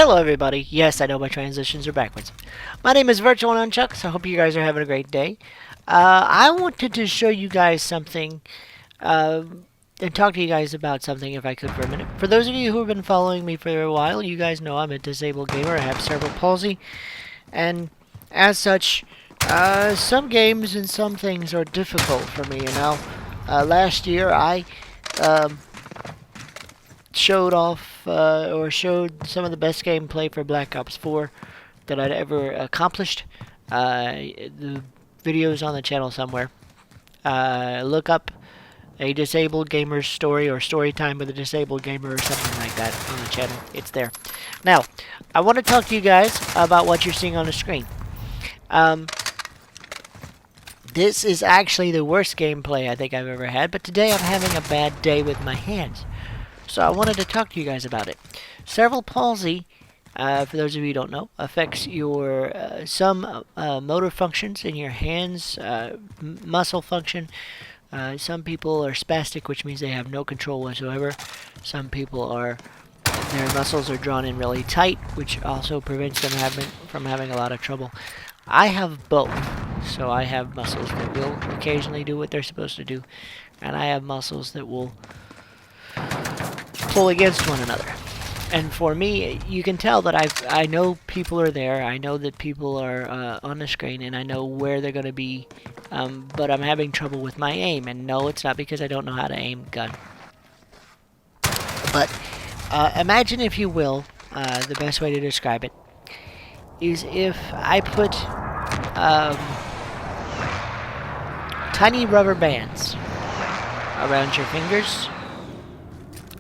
Hello everybody. Yes, I know my transitions are backwards. My name is VirtualNunchucks. I hope you guys are having a great day. I wanted to show you guys something uh, and talk to you guys about something if I could for a minute. For those of you who have been following me for a while, you guys know I'm a disabled gamer. I have cerebral palsy, and as such, some games and some things are difficult for me. Last year I um, showed some of the best gameplay for Black Ops 4 that I'd ever accomplished. The video's on the channel somewhere. Look up a disabled gamer's story or story time with a disabled gamer or something like that on the channel. It's there. Now, I want to talk to you guys about what you're seeing on the screen. Um, this is actually the worst gameplay I think I've ever had, but today I'm having a bad day with my hands. So I wanted to talk to you guys about it. Cerebral palsy, for those of you who don't know, affects your some motor functions in your hands, muscle function. Some people are spastic, which means they have no control whatsoever. Some people are their muscles are drawn in really tight, which also prevents them from having a lot of trouble. I have both, so I have muscles that will occasionally do what they're supposed to do, and I have muscles that will pull against one another. And for me, you can tell that I know people are there. I know that people are on the screen, and I know where they're going to be. But I'm having trouble with my aim. And no, it's not because I don't know how to aim a gun. But imagine, if you will, the best way to describe it is if I put tiny rubber bands around your fingers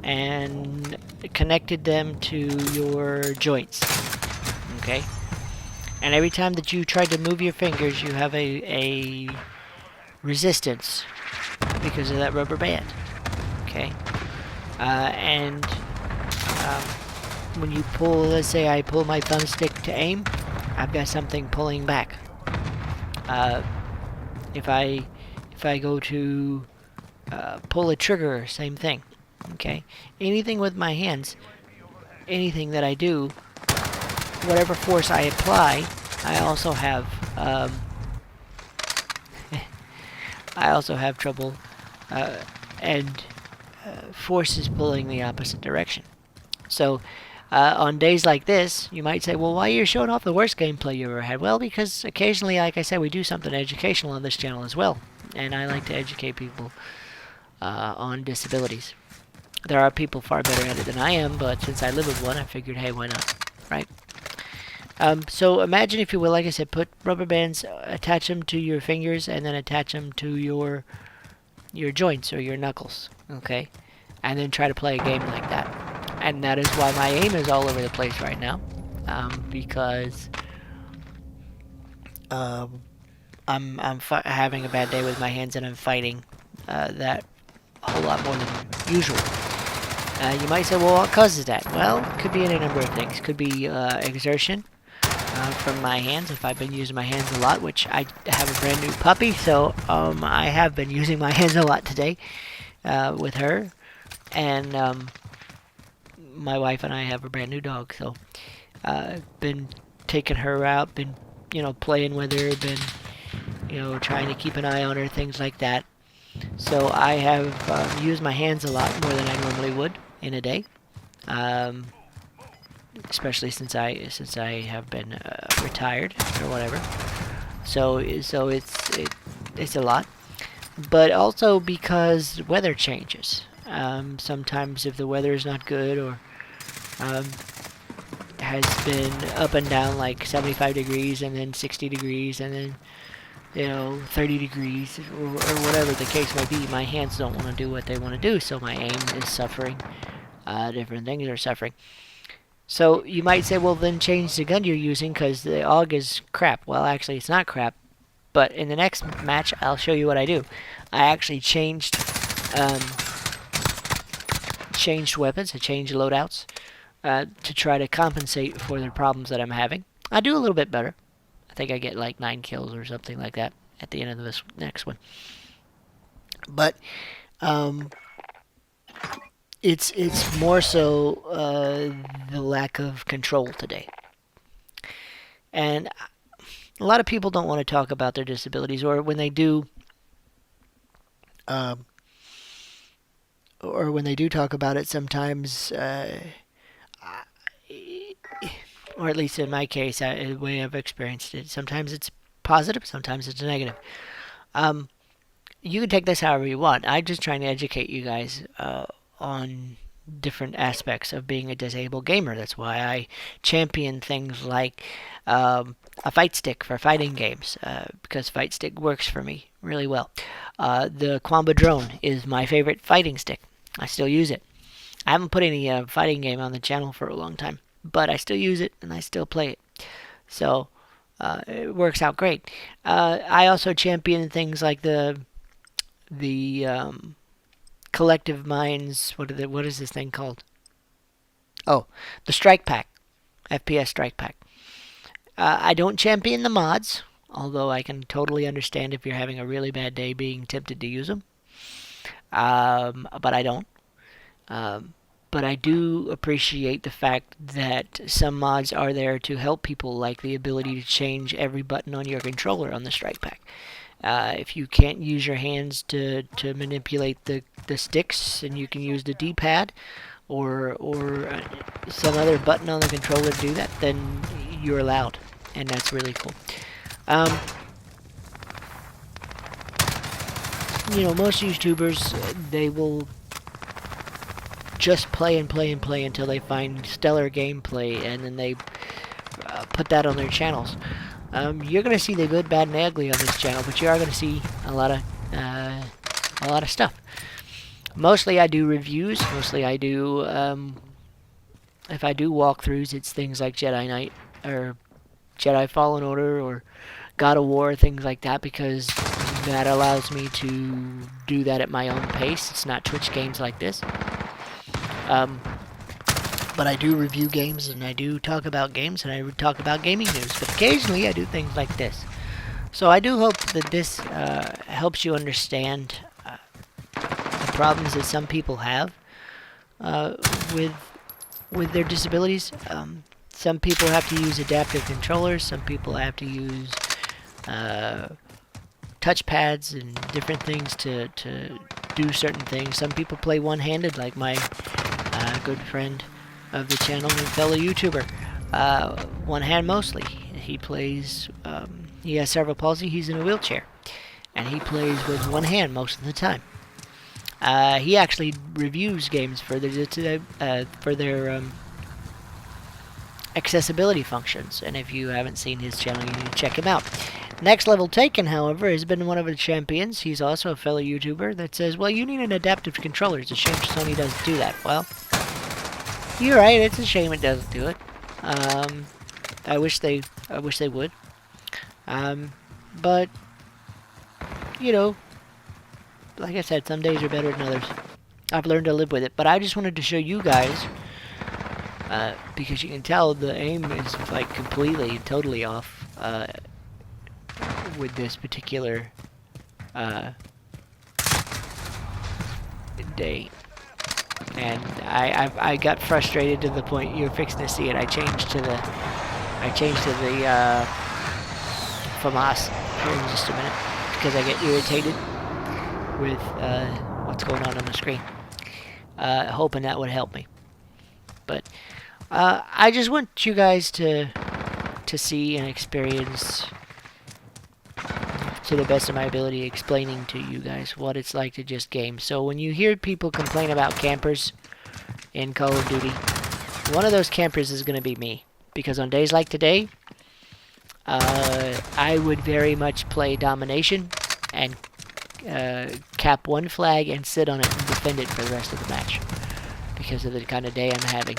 and connected them to your joints. Okay? And every time that you try to move your fingers, you have a resistance because of that rubber band. Okay? And when you pull, let's say I pull my thumbstick to aim, I've got something pulling back. If I go to pull a trigger, same thing. Okay, anything with my hands, anything that I do, whatever force I apply, I also have trouble, and force is pulling the opposite direction. So on days like this, you might say, well, why are you showing off the worst gameplay you ever had? Well, because occasionally, like I said, we do something educational on this channel as well, and I like to educate people on disabilities. There are people far better at it than I am, but since I live with one, I figured, hey, why not, right? So imagine, if you will, like I said, put rubber bands, attach them to your fingers, and then attach them to your joints or your knuckles, okay? And then try to play a game like that. And that is why my aim is all over the place right now, because I'm having a bad day with my hands, and I'm fighting that a whole lot more than usual. You might say, well, what causes that? Well, it could be any number of things. Could be exertion from my hands, if I've been using my hands a lot, which I have a brand new puppy, so I have been using my hands a lot today with her. And my wife and I have a brand new dog, so been taking her out, been, playing with her, been, trying to keep an eye on her, things like that. So I have used my hands a lot more than I normally would in a day, especially since I have been retired or whatever. So it's a lot, but also because weather changes. Sometimes if the weather is not good, or has been up and down, like 75 degrees and then 60 degrees and then 30 degrees, or whatever the case may be, my hands don't want to do what they want to do, so my aim is suffering. Different things are suffering. So you might say, well, then change the gun you're using, because the AUG is crap. Well, actually, it's not crap, but in the next match, I'll show you what I do. I actually changed weapons, I changed loadouts to try to compensate for the problems that I'm having. I do a little bit better. I think I get like 9 kills or something like that at the end of this next one. But It's more so the lack of control today, and a lot of people don't want to talk about their disabilities, or when they do, um, or when they do talk about it, sometimes, or at least in my case, the way I've experienced it, sometimes it's positive, sometimes it's negative. Um, you can take this however you want. I'm just trying to educate you guys on different aspects of being a disabled gamer. That's why I champion things like a fight stick for fighting games, because fight stick works for me really well. The Quamba drone is my favorite fighting stick. I still use it. I haven't put any fighting game on the channel for a long time, but I still use it and I still play it. So it works out great. I also champion things like the collective minds. What is this thing called? Oh, the Strike Pack, FPS Strike Pack. I don't champion the mods, although I can totally understand if you're having a really bad day being tempted to use them. But I don't. Um, but I do appreciate the fact that some mods are there to help people, like the ability to change every button on your controller on the Strike Pack. If you can't use your hands to manipulate the sticks, and you can use the D-pad or some other button on the controller to do that, then you're allowed, and that's really cool. Um, most YouTubers, they will just play and play and play until they find stellar gameplay, and then they put that on their channels. You're going to see the good, bad, and ugly on this channel, but you are going to see a lot of stuff. Mostly I do reviews. Mostly I do, if I do walkthroughs, it's things like Jedi Knight, or Jedi Fallen Order, or God of War, things like that, because that allows me to do that at my own pace. It's not Twitch games like this. But I do review games, and I do talk about games, and I talk about gaming news. But occasionally I do things like this. So I do hope that this helps you understand the problems that some people have with their disabilities. Some people have to use adaptive controllers. Some people have to use touchpads and different things to do certain things. Some people play one-handed, like my good friend of the channel and fellow YouTuber. One hand mostly. He plays, he has cerebral palsy, he's in a wheelchair. And he plays with one hand most of the time. He actually reviews games for their accessibility functions. And if you haven't seen his channel, you need to check him out. Next Level Taken, however, has been one of the champions. He's also a fellow YouTuber that says, well, you need an adaptive controller. It's a shame Sony doesn't do that. Well, you're right. It's a shame it doesn't do it. I wish they would. But like I said, some days are better than others. I've learned to live with it. But I just wanted to show you guys, because you can tell the aim is like completely, totally off with this particular day. And I got frustrated to the point you're fixing to see it. I changed to the FAMAS here in just a minute, because I get irritated with what's going on the screen. Hoping that would help me. But I just want you guys to see and experience, to the best of my ability, explaining to you guys what it's like to just game. So when you hear people complain about campers in Call of Duty, one of those campers is going to be me. Because on days like today, I would very much play domination and cap one flag and sit on it and defend it for the rest of the match, because of the kind of day I'm having.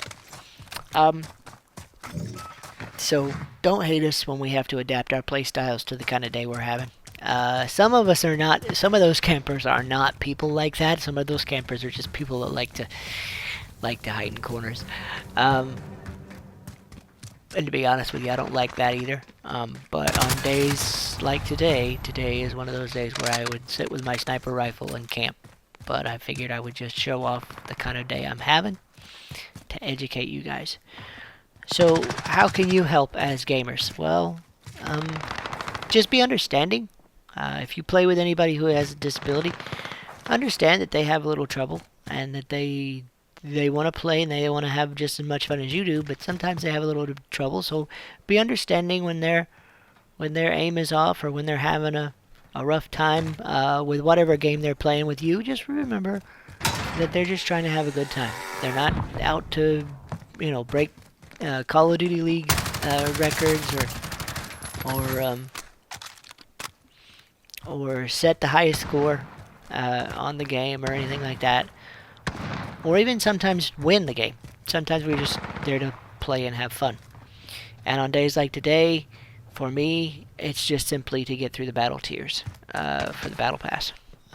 So don't hate us when we have to adapt our play styles to the kind of day we're having. Some of us are not. Some of those campers are not people like that. Some of those campers are just people that like to hide in corners. And to be honest with you, I don't like that either. But on days like today is one of those days where I would sit with my sniper rifle and camp. but I figured I would just show off the kind of day I'm having to educate you guys. So, how can you help as gamers? Well, just be understanding. If you play with anybody who has a disability, understand that they have a little trouble and that they want to play and they want to have just as much fun as you do, but sometimes they have a little trouble. So be understanding when their aim is off or when they're having a rough time with whatever game they're playing with you. Just remember that they're just trying to have a good time. They're not out to, break Call of Duty League records or set the highest score on the game or anything like that, or even sometimes win the game. Sometimes we're just there to play and have fun. And on days like today, for me, it's just simply to get through the battle tiers for the battle pass.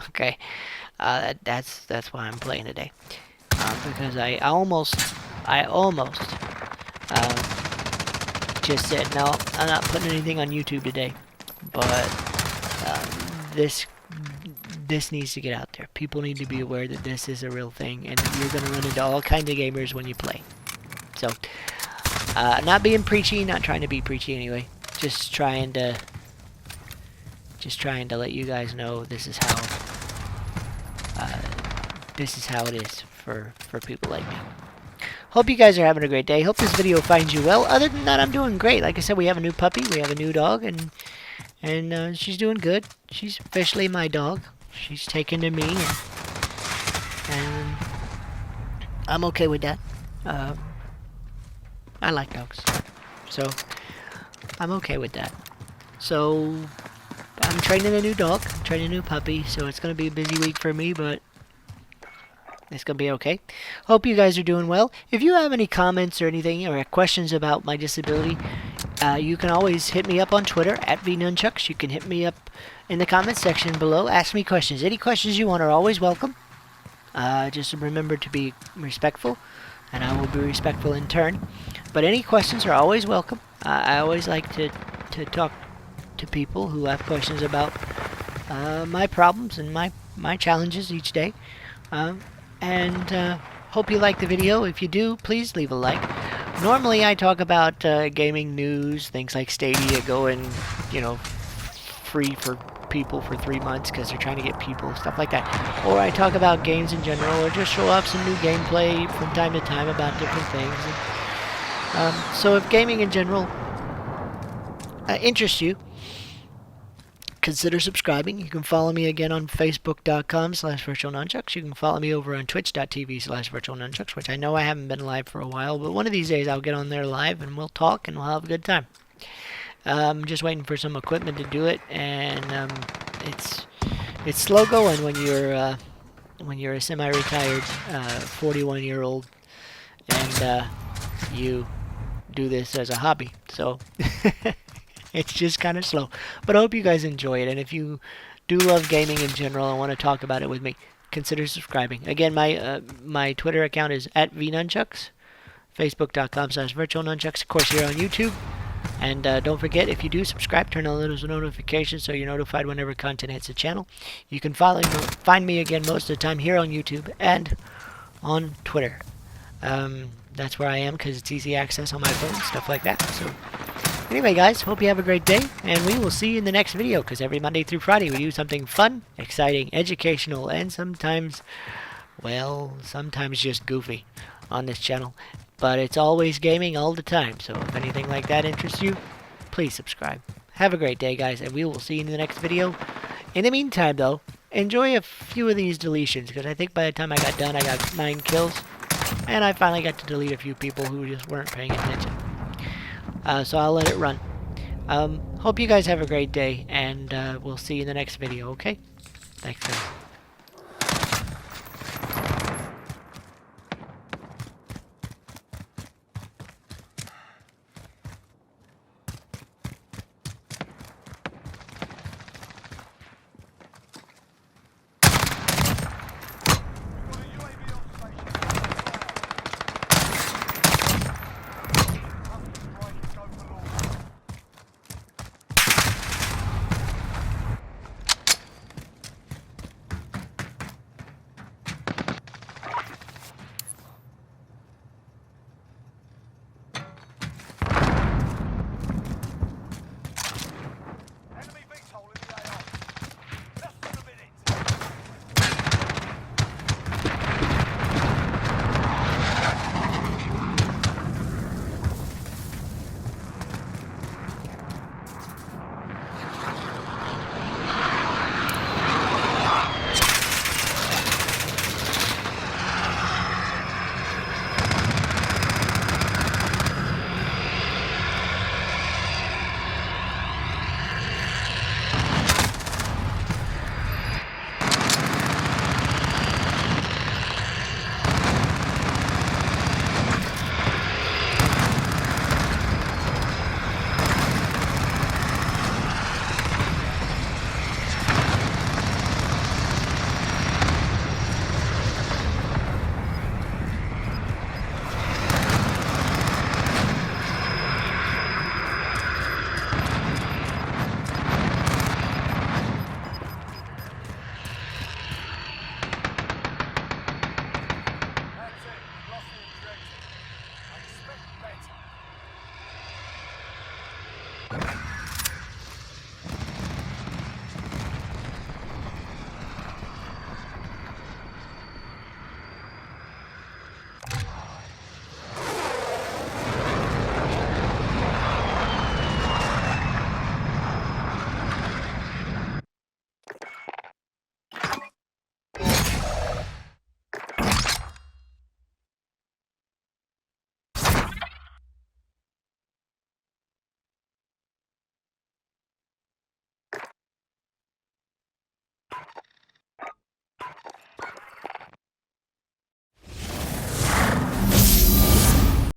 Okay, that's why I'm playing today, because I almost just said no, I'm not putting anything on YouTube today, but this needs to get out there. People need to be aware that this is a real thing, and you're going to run into all kinds of gamers when you play. So, not being preachy, not trying to be preachy anyway. Just trying to let you guys know this is how it is for people like me. Hope you guys are having a great day. Hope this video finds you well. Other than that, I'm doing great. Like I said, we have a new puppy, we have a new dog, and she's doing good. She's officially my dog. She's taken to me, and I'm okay with that. I like dogs, so I'm okay with that. So I'm training a new dog, I'm training a new puppy, so it's going to be a busy week for me, but it's going to be okay. Hope you guys are doing well. If you have any comments or anything, or questions about my disability, you can always hit me up on Twitter, at VirtualNunchucks. You can hit me up in the comments section below. Ask me questions. Any questions you want are always welcome. Just remember to be respectful, and I will be respectful in turn. But any questions are always welcome. I always like to talk to people who have questions about my problems and my challenges each day. And hope you like the video. If you do, please leave a like. Normally I talk about gaming news, things like Stadia going, free for people for 3 months because they're trying to get people, stuff like that. Or I talk about games in general, or just show off some new gameplay from time to time about different things. So if gaming in general interests you, consider subscribing. You can follow me again on Facebook.com/VirtualNunchucks. You can follow me over on Twitch.tv/VirtualNunchucks, which I know I haven't been live for a while, but one of these days I'll get on there live and we'll talk and we'll have a good time. I'm just waiting for some equipment to do it, and it's slow going when you're a semi-retired 41-year-old and you do this as a hobby. So it's just kind of slow, but I hope you guys enjoy it. And if you do love gaming in general and want to talk about it with me, consider subscribing. Again, my Twitter account is at VNunchucks, Facebook.com/VirtualNunchucks. Of course, here on YouTube. And don't forget, if you do subscribe, turn on those notifications so you're notified whenever content hits the channel. You can find me again most of the time here on YouTube and on Twitter. That's where I am because it's easy access on my phone, stuff like that. So anyway, guys, hope you have a great day, and we will see you in the next video, because every Monday through Friday we do something fun, exciting, educational, and sometimes just goofy on this channel. But it's always gaming all the time, so if anything like that interests you, please subscribe. Have a great day, guys, and we will see you in the next video. In the meantime, though, enjoy a few of these deletions, because I think by the time I got done, I got 9 kills, and I finally got to delete a few people who just weren't paying attention. So I'll let it run. Hope you guys have a great day, and we'll see you in the next video, okay? Thanks, guys.